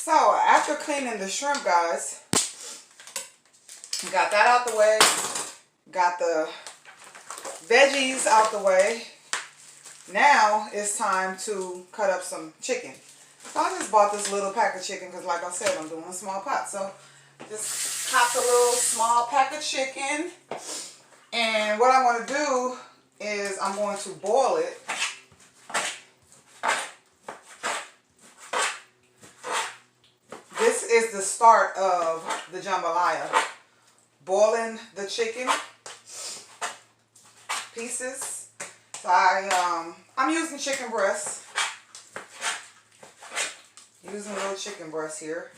So after cleaning the shrimp, guys, got that out the way. Got the veggies out the way. Now it's time to cut up some chicken. So I just bought this little pack of chicken because, like I said, I'm doing a small pot. So just popped a little small pack of chicken. And what I'm going to do is I'm going to boil it. This is the start of the jambalaya. Boiling the chicken pieces. So I'm using chicken breast. Using a little chicken breast here.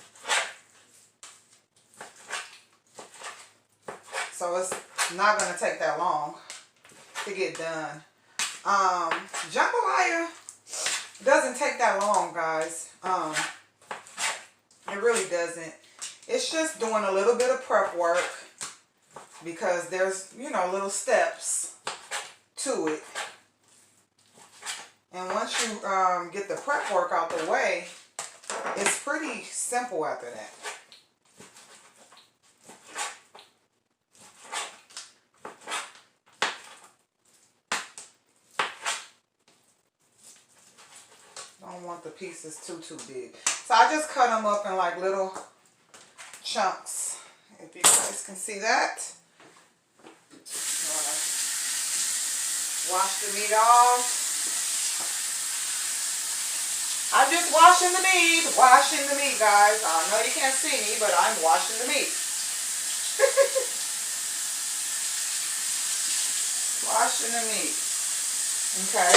So it's not going to take that long to get done. Jambalaya doesn't take that long, guys. It really doesn't. It's just doing a little bit of prep work because there's, you know, little steps to it. And once you get the prep work out the way, it's pretty simple after that. Don't want the pieces too big. So I just cut them up in like little chunks. If you guys can see that. Wash the meat off. I'm just washing the meat. Washing the meat, guys. I know you can't see me, but I'm washing the meat. Washing the meat. Okay.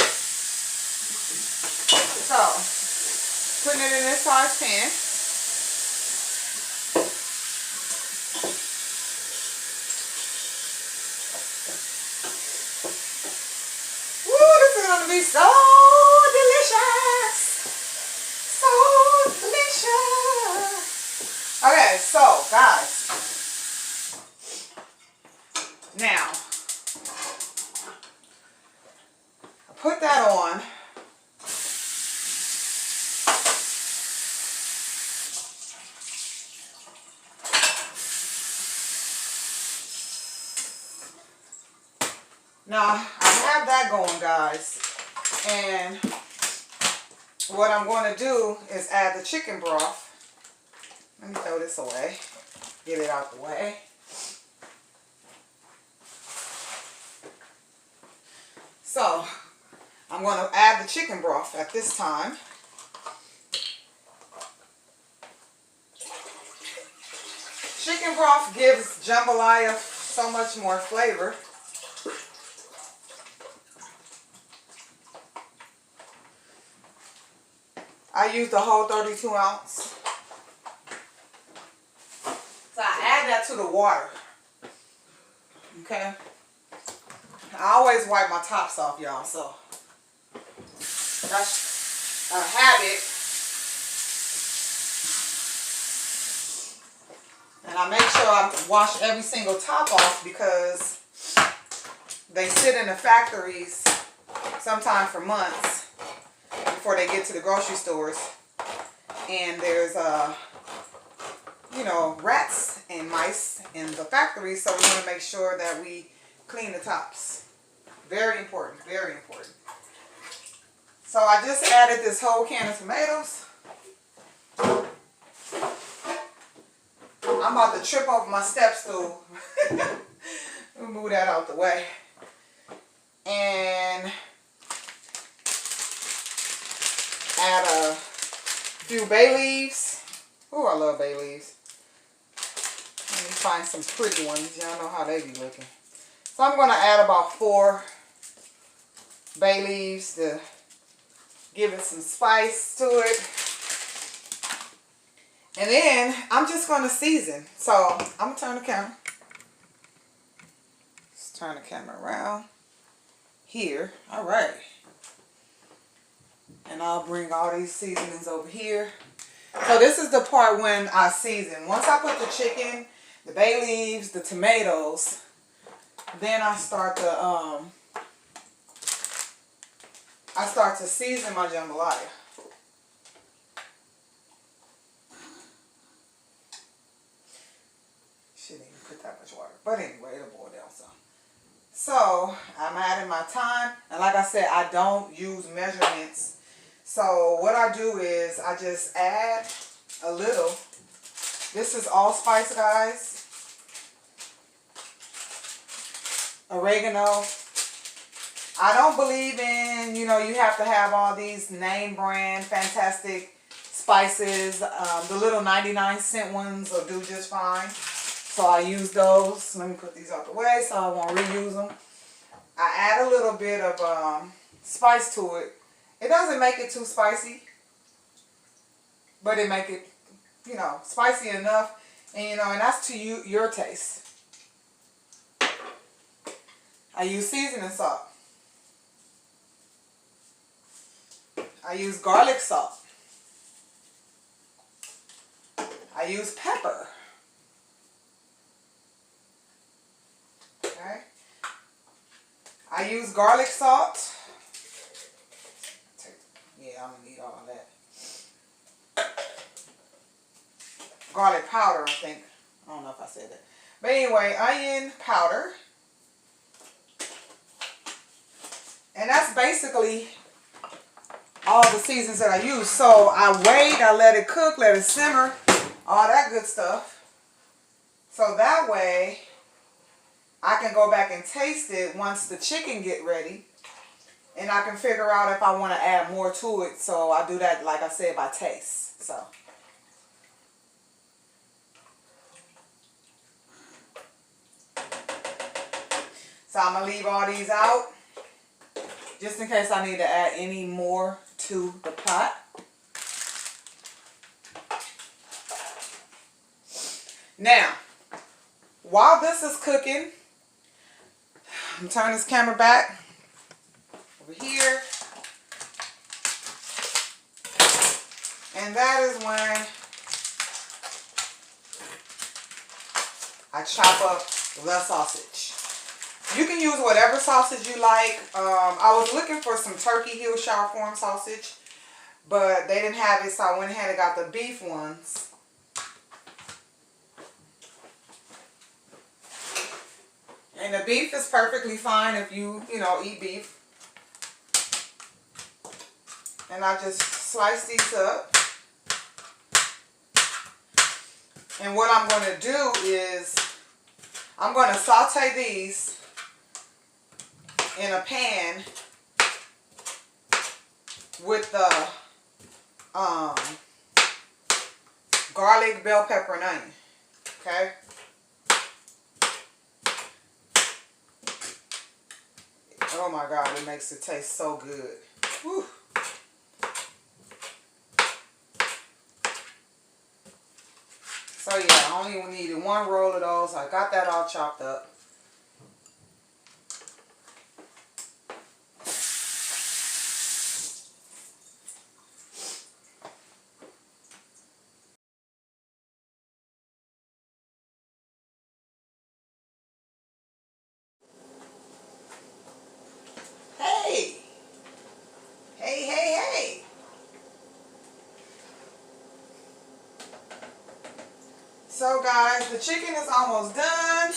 So, putting it in this saucepan. Woo, this is going to be so delicious. So delicious. Okay, so, guys. Now, I put that on. Now, I have that going, guys, and what I'm going to do is add the chicken broth. Let me throw this away, get it out the way. So, I'm going to add the chicken broth at this time. Chicken broth gives jambalaya so much more flavor. I used the whole 32 ounce. So I add that to the water. Okay. I always wipe my tops off, y'all, so that's a habit. And I make sure I wash every single top off because they sit in the factories sometimes for months before they get to the grocery stores, and there's you know, rats and mice in the factories, so we want to make sure that we clean the tops. Very important, very important. So I just added this whole can of tomatoes. I'm about to trip over my step stool. Let me move that out the way. And add a few bay leaves. Oh, I love bay leaves. Let me find some pretty ones. Y'all know how they be looking. So I'm going to add about 4 bay leaves to give it some spice to it. And then I'm just going to season. So I'm going to turn the camera. Let's turn the camera around here. All right. And I'll bring all these seasonings over here. So this is the part when I season. Once I put the chicken, the bay leaves, the tomatoes, then I start to season my jambalaya. But anyway, it'll boil down some. So I'm adding my thyme, and like I said, I don't use measurements. So what I do is I just add a little. This is allspice, guys. Oregano. I don't believe in, you know, you have to have all these name brand fantastic spices. The little 99-cent ones will do just fine. So I use those. Let me put these out the way so I won't reuse them. I add a little bit of spice to it. It doesn't make it too spicy, but it make it, you know, spicy enough. And, you know, and that's to you, your taste. I use seasoning salt. I use garlic salt. I use pepper. Okay. I use garlic salt. Yeah, I'm gonna need all of that. Garlic powder, I think. I don't know if I said that. But anyway, onion powder. And that's basically all the seasons that I use. So I wait, I let it cook, let it simmer, all that good stuff. So that way I can go back and taste it once the chicken get ready. And I can figure out if I want to add more to it. So I do that, like I said, by taste. So I'm going to leave all these out, just in case I need to add any more to the pot. Now, while this is cooking, I'm going to turn this camera back over here. And that is when I chop up the sausage. You can use whatever sausage you like. I was looking for some turkey Hillshire Farm sausage, but they didn't have it, so I went ahead and got the beef ones. And the beef is perfectly fine if you know, eat beef. And I just slice these up. And what I'm going to do is I'm going to saute these in a pan with the garlic, bell pepper, and onion. Okay? Oh my God, it makes it taste so good. Whew. So yeah, I only needed one roll of those. I got that all chopped up. Hey! Hey, hey, hey! So guys, the chicken is almost done.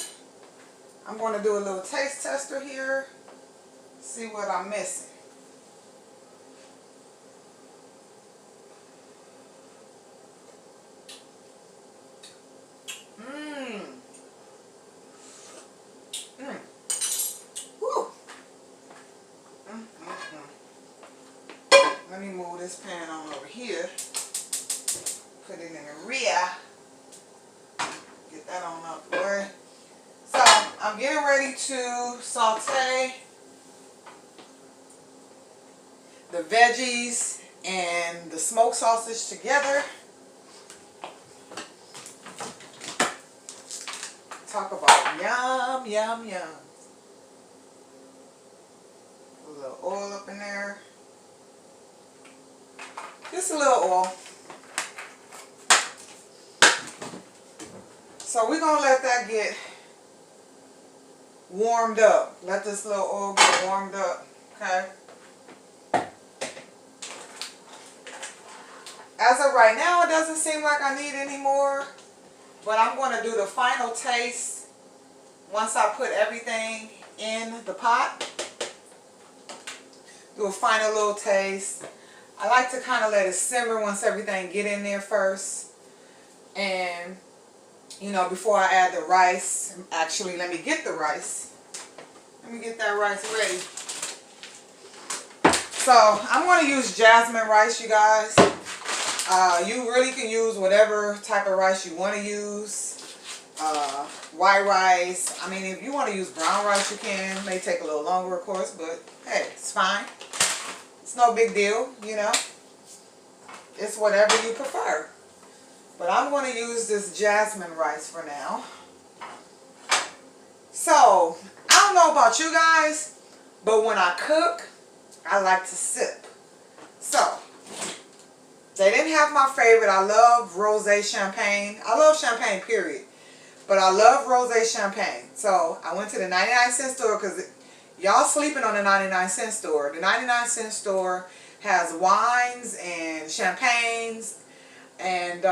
I'm going to do a little taste tester here. See what I'm missing. Woo. Let me move this pan on over here. Put it in the rear. Get that on up the way. So I'm getting ready to saute the veggies and the smoked sausage together. Talk about yum, yum, yum. A little oil up in there. Just a little oil. So we're going to let that get warmed up. Let this little oil get warmed up. Okay. As of right now, it doesn't seem like I need any more. But I'm going to do the final taste once I put everything in the pot, do a final little taste. I like to kind of let it simmer once everything get in there first. And, you know, before I add the rice, actually, let me get the rice. Let me get that rice ready. So, I'm going to use jasmine rice, you guys. You really can use whatever type of rice you want to use. White rice. I mean, if you want to use brown rice, you can. It may take a little longer, of course, but hey, it's fine. It's no big deal, you know. It's whatever you prefer. But I'm going to use this jasmine rice for now. So, I don't know about you guys, but when I cook, I like to sip. So, they didn't have my favorite. I love rosé champagne. I love champagne, period. But I love rosé champagne. So, I went to the 99-cent store because y'all sleeping on the 99-cent store. The 99-cent store has wines and champagnes and,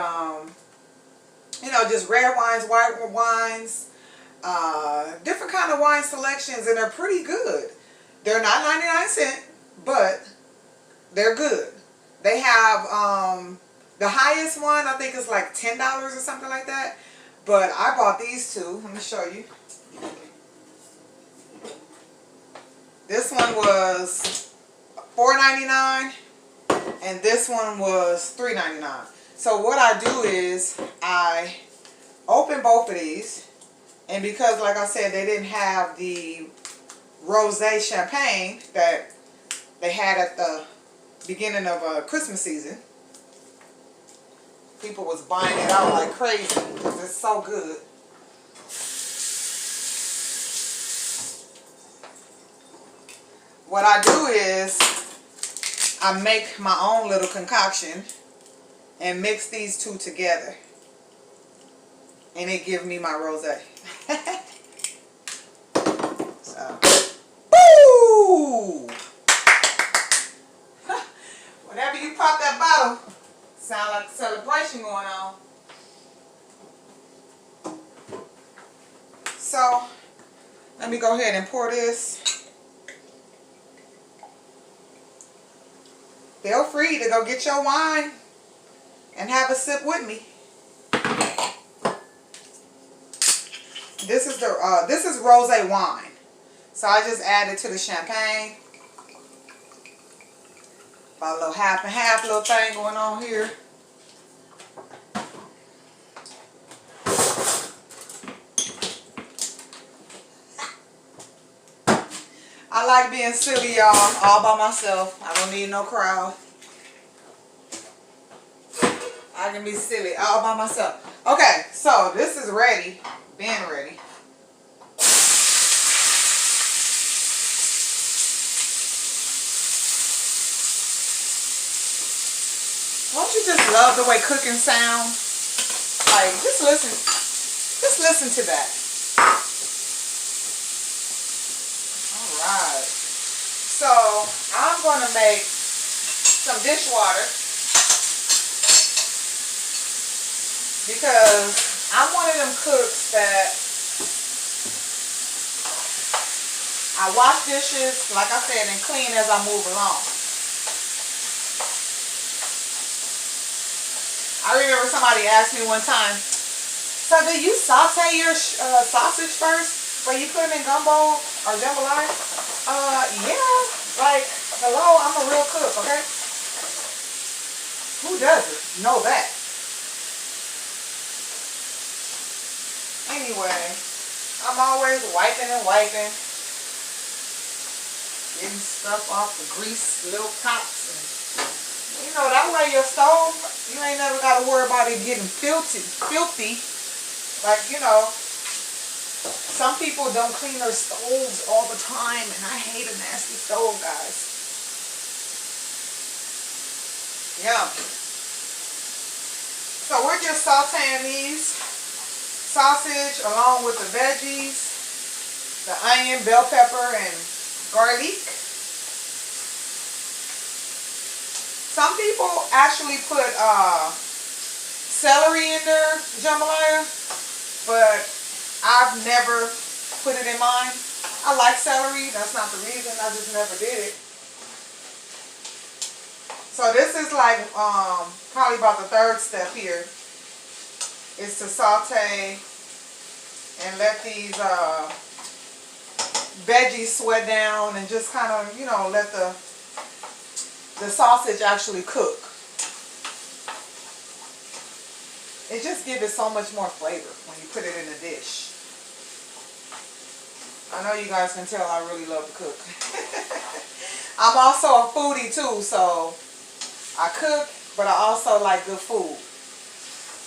you know, just red wines, white wines, different kind of wine selections, and they're pretty good. They're not 99 cents, but they're good. They have the highest one, I think is like $10 or something like that. But I bought these two. Let me show you. This one was $4.99 and this one was $3.99. So what I do is I open both of these, and because like I said they didn't have the rosé champagne that they had at the beginning of Christmas season, people was buying it out like crazy because it's so good. What I do is I make my own little concoction and mix these two together, and it gives me my rosé. So, boo! Whenever you pop that bottle, sound like a celebration going on. So, let me go ahead and pour this. Feel free to go get your wine and have a sip with me. This is rosé wine. So I just added to the champagne. About a little half and half little thing going on here. I like being silly, y'all, all by myself. I don't need no crowd. I can be silly all by myself. Okay, so this is ready, being ready. Don't you just love the way cooking sounds? Like, just listen to that. Alright. So, I'm going to make some dishwater because I'm one of them cooks that I wash dishes, like I said, and clean as I move along. I remember somebody asked me one time, so do you saute your sausage first before you put it in gumbo or jambalaya? Yeah, like, hello, I'm a real cook, okay? Who doesn't know that? Anyway, I'm always wiping and wiping, getting stuff off the grease, little tops, and you know, that way your stove, you ain't never got to worry about it getting filthy. Like, you know, some people don't clean their stoves all the time, and I hate a nasty stove, guys. Yeah. So we're just sauteing these sausage along with the veggies, the onion, bell pepper, and garlic. Some people actually put celery in their jambalaya, but I've never put it in mine. I like celery. That's not the reason. I just never did it. So this is like probably about the third step here. Is to saute and let these veggies sweat down and just kind of, you know, let the sausage actually cook. It just gives it so much more flavor when you put it in a dish. I know you guys can tell I really love to cook. I'm also a foodie too, so I cook, but I also like good food.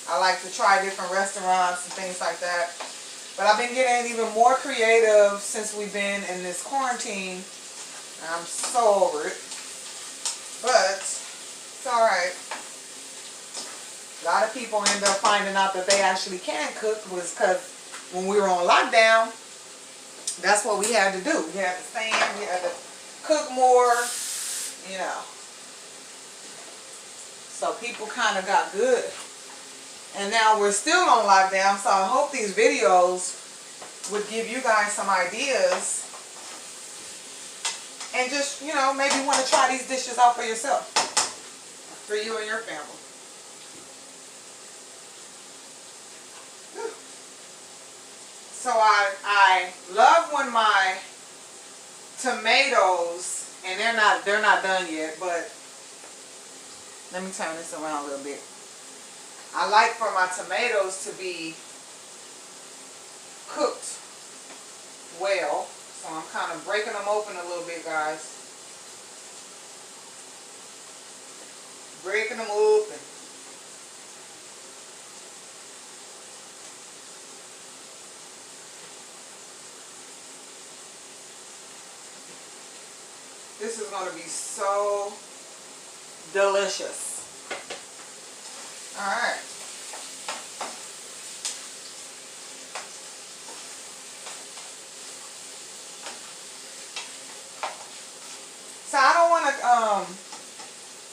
I like to try different restaurants and things like that. But I've been getting even more creative since we've been in this quarantine. And I'm so over it. But it's alright. A lot of people end up finding out that they actually can cook was because when we were on lockdown, that's what we had to do. We had to stand, we had to cook more, you know. So people kind of got good. And now we're still on lockdown, so I hope these videos would give you guys some ideas. And just, you know, maybe want to try these dishes out for yourself. For you and your family. So I love when my tomatoes, and they're not done yet, but let me turn this around a little bit. I like for my tomatoes to be cooked well. So I'm kind of breaking them open a little bit, guys. Breaking them open. This is going to be so delicious. Alright. So I don't want to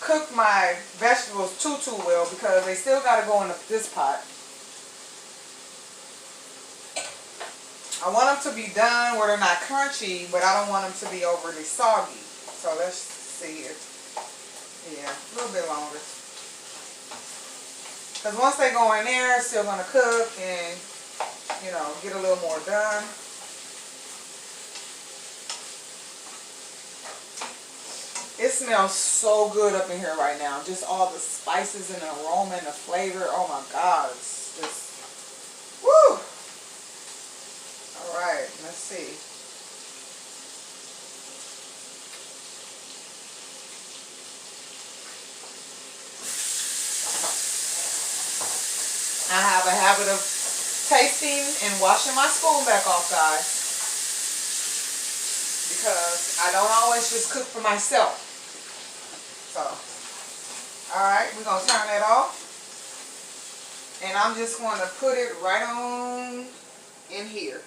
cook my vegetables too well because they still got to go in this pot. I want them to be done where they're not crunchy, but I don't want them to be overly soggy. So let's see here. Yeah, a little bit longer. Because once they go in there, it's still going to cook and, you know, get a little more done. It smells so good up in here right now. Just all the spices and the aroma and the flavor. Oh my God. It's just, woo! Alright, let's see. I have a habit of tasting and washing my spoon back off, guys. Because I don't always just cook for myself. So, alright, we're going to turn that off. And I'm just going to put it right on in here.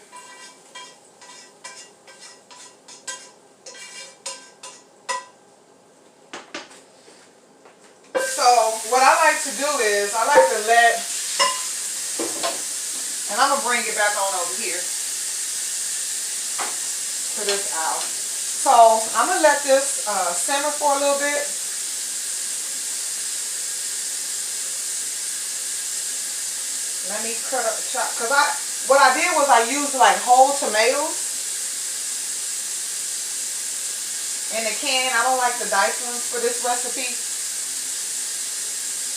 So, what I like to do is, I like to let, and I'm going to bring it back on over here to this out. So, I'm going to let this simmer for a little bit. Let me cut up, chop, because what I did was I used like whole tomatoes in the can. I don't like the diced ones for this recipe.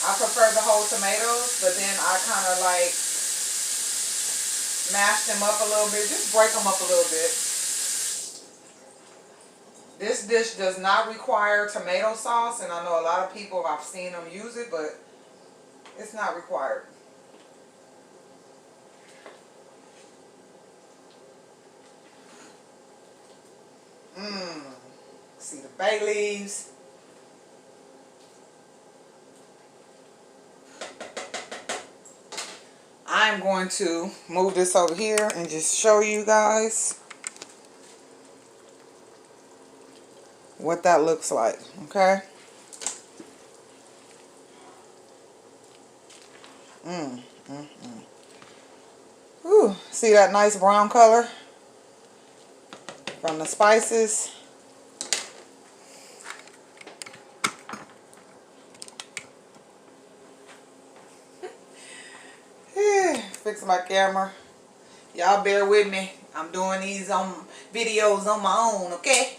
I prefer the whole tomatoes, but then I kind of like mash them up a little bit, just break them up a little bit. This dish does not require tomato sauce, and I know a lot of people, I've seen them use it, but it's not required. See the bay leaves. I'm going to move this over here and just show you guys what that looks like, okay? Ooh, see that nice brown color? from the spices. Fix my camera. Y'all bear with me. I'm doing these videos on my own, okay?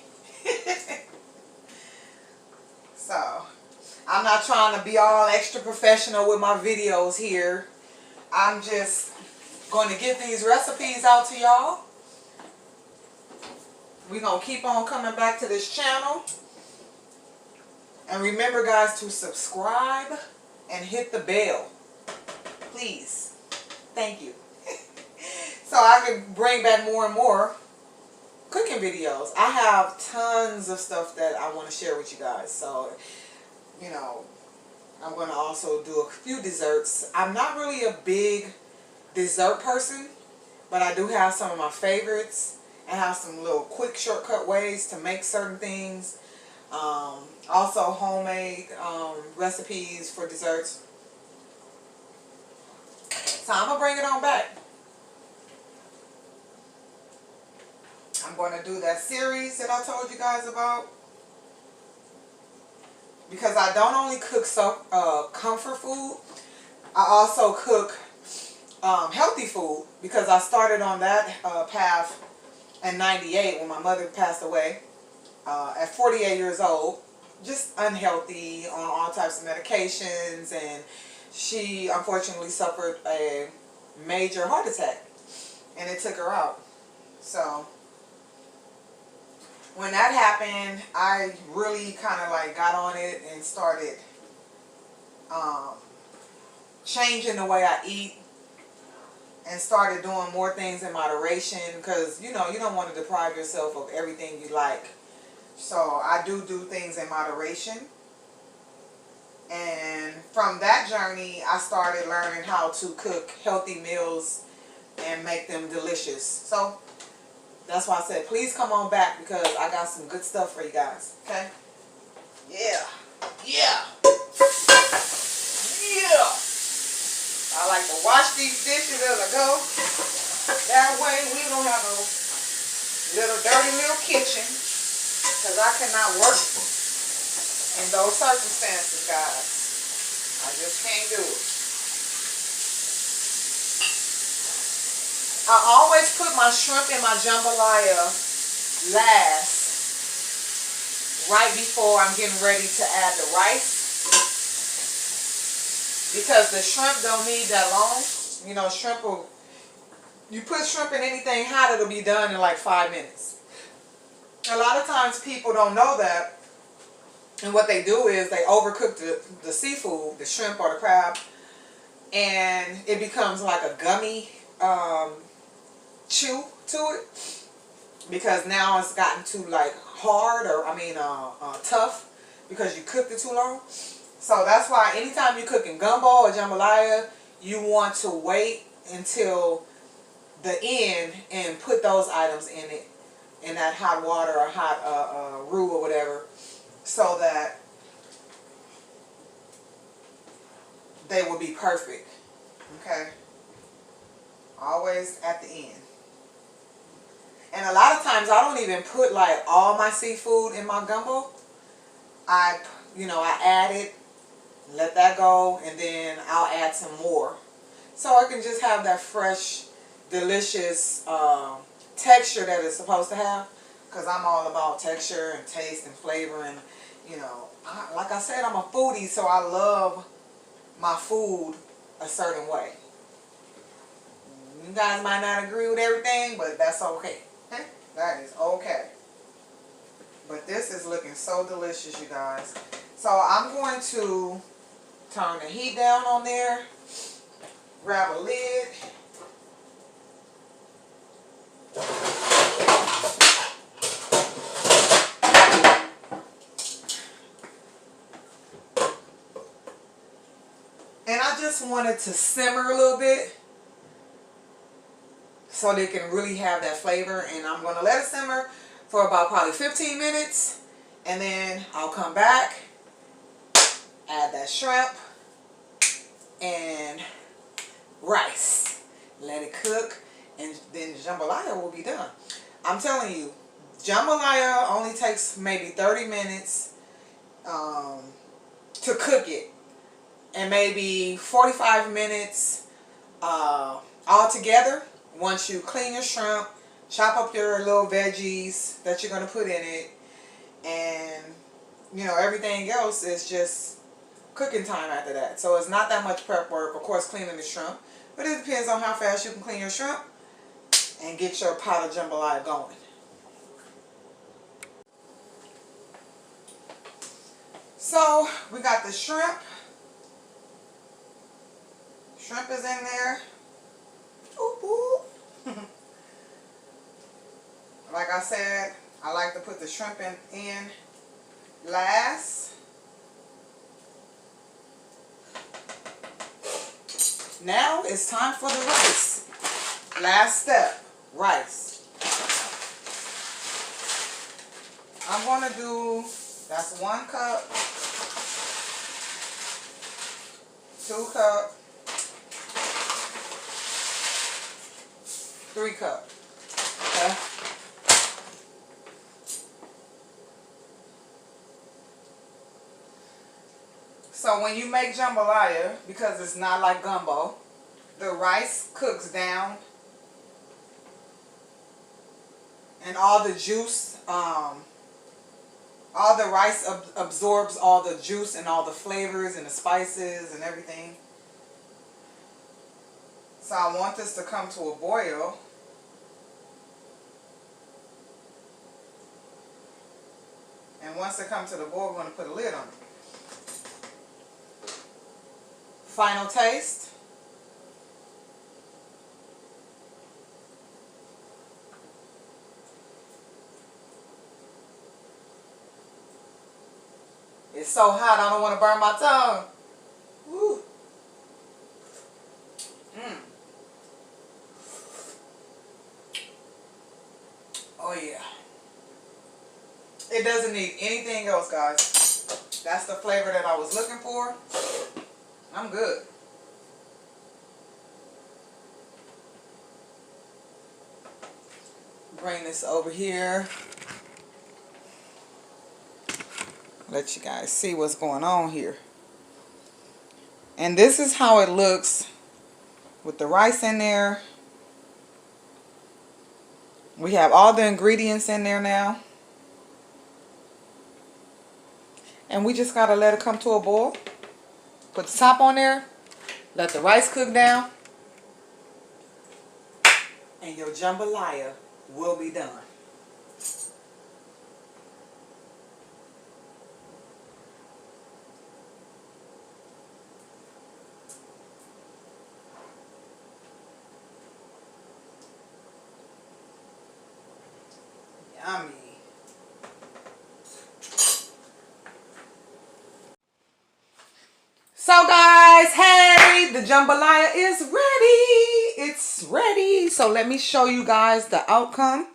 So, I'm not trying to be all extra professional with my videos here. I'm just going to get these recipes out to y'all. We're going to keep on coming back to this channel. And remember, guys, to subscribe and hit the bell. Please. Thank you. So I can bring back more and more cooking videos. I have tons of stuff that I want to share with you guys. So, you know, I'm going to also do a few desserts. I'm not really a big dessert person, but I do have some of my favorites and have some little quick shortcut ways to make certain things. Also homemade recipes for desserts. So I'm going to bring it on back. I'm going to do that series that I told you guys about. Because I don't only cook comfort food, I also cook healthy food. Because I started on that path in '98 when my mother passed away at 48 years old. Just unhealthy, on all types of medications, and she unfortunately suffered a major heart attack, and it took her out. So when that happened, I really kind of like got on it and started changing the way I eat and started doing more things in moderation, because you know you don't want to deprive yourself of everything you like. So I do things in moderation. And from that journey, I started learning how to cook healthy meals and make them delicious. So that's why I said, please come on back, because I got some good stuff for you guys. Okay? Yeah. Yeah. Yeah. I like to wash these dishes as I go. That way we don't have a little dirty little kitchen. Because I cannot work in those circumstances, guys. I just can't do it. I always put my shrimp and my jambalaya last, right before I'm getting ready to add the rice. Because the shrimp don't need that long. You know, shrimp will, you put shrimp in anything hot, it'll be done in like 5 minutes. A lot of times people don't know that, and what they do is they overcook the seafood, the shrimp or the crab, and it becomes like a gummy chew to it, because now it's gotten too like hard, or tough, because you cooked it too long. So that's why anytime you're cooking gumbo or jambalaya, you want to wait until the end and put those items in it, in that hot water or hot roux or whatever, so that they will be perfect. Okay? Always at the end. And a lot of times I don't even put like all my seafood in my gumbo. I add it, let that go, and then I'll add some more. So I can just have that fresh, delicious texture that it's supposed to have. Because I'm all about texture and taste and flavor, and like I said, I'm a foodie, so I love my food a certain way. You guys might not agree with everything, but that's okay. That is okay. But this is looking so delicious, you guys. So I'm going to turn the heat down on there, grab a lid, and I just want it to simmer a little bit so they can really have that flavor. And I'm going to let it simmer for about probably 15 minutes, and then I'll come back, add that shrimp and rice, let it cook, and then the jambalaya will be done. I'm telling you, Jambalaya only takes maybe 30 minutes to cook it, and maybe 45 minutes all together. Once you clean your shrimp, chop up your little veggies that you're going to put in it, and everything else is just cooking time after that. So it's not that much prep work, of course, cleaning the shrimp, but it depends on how fast you can clean your shrimp and get your pot of jambalaya going. So we got the shrimp. Shrimp is in there. Ooh, ooh. Like I said, I like to put the shrimp in last. Now it's time for the rice. Last step, rice. I'm going to do, that's 1 cup, 2 cup, 3 cup. Okay. So when you make jambalaya, because it's not like gumbo, the rice cooks down and all the juice, all the rice absorbs all the juice and all the flavors and the spices and everything. So I want this to come to a boil. And once it comes to the boil, we're going to put a lid on it. Final taste. It's so hot, I don't want to burn my tongue. Woo. Oh yeah. It doesn't need anything else, guys. That's the flavor that I was looking for. I'm good. Bring this over here. Let you guys see what's going on here. And this is how it looks with the rice in there. We have all the ingredients in there now. And we just got to let it come to a boil. Put the top on there. Let the rice cook down. And your jambalaya will be done. Yummy. So guys, hey, the jambalaya is ready. It's ready. So let me show you guys the outcome.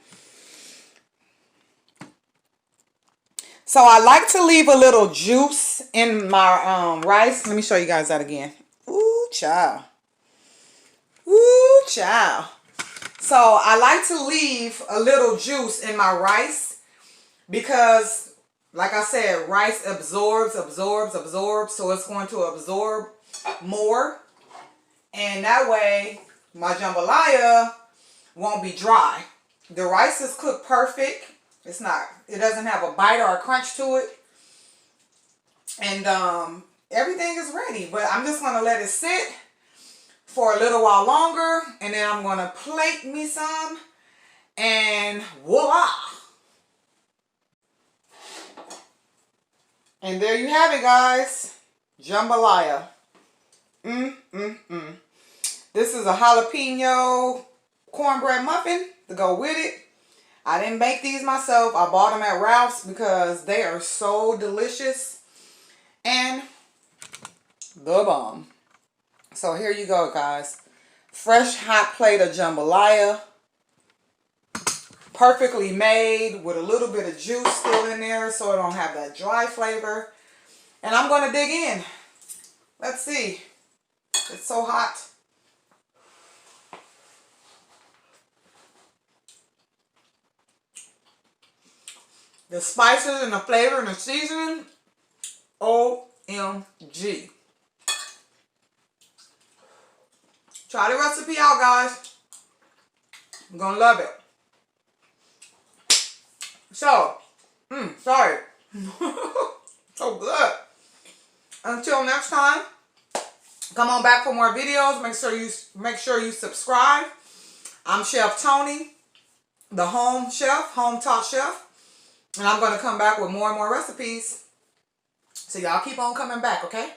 So I like to leave a little juice in my rice. Let me show you guys that again. Ooh, child. Ooh, child. So I like to leave a little juice in my rice because, like I said, rice absorbs. So it's going to absorb more. And that way, my jambalaya won't be dry. The rice is cooked perfect. It doesn't have a bite or a crunch to it. And everything is ready. But I'm just going to let it sit for a little while longer. And then I'm going to plate me some. And voila! And there you have it, guys. Jambalaya. This is a jalapeno cornbread muffin to go with it. I didn't make these myself. I bought them at Ralph's because they are so delicious. And the bomb. So here you go, guys. Fresh hot plate of jambalaya. Perfectly made with a little bit of juice still in there so it don't have that dry flavor. And I'm going to dig in. Let's see. It's so hot. The spices and the flavor and the seasoning, OMG. Try the recipe out, guys. You're gonna love it. So, sorry. So good. Until next time, come on back for more videos. Make sure you subscribe. I'm Chef Tony, the home chef, home taught chef. And I'm going to come back with more and more recipes. So y'all keep on coming back, okay?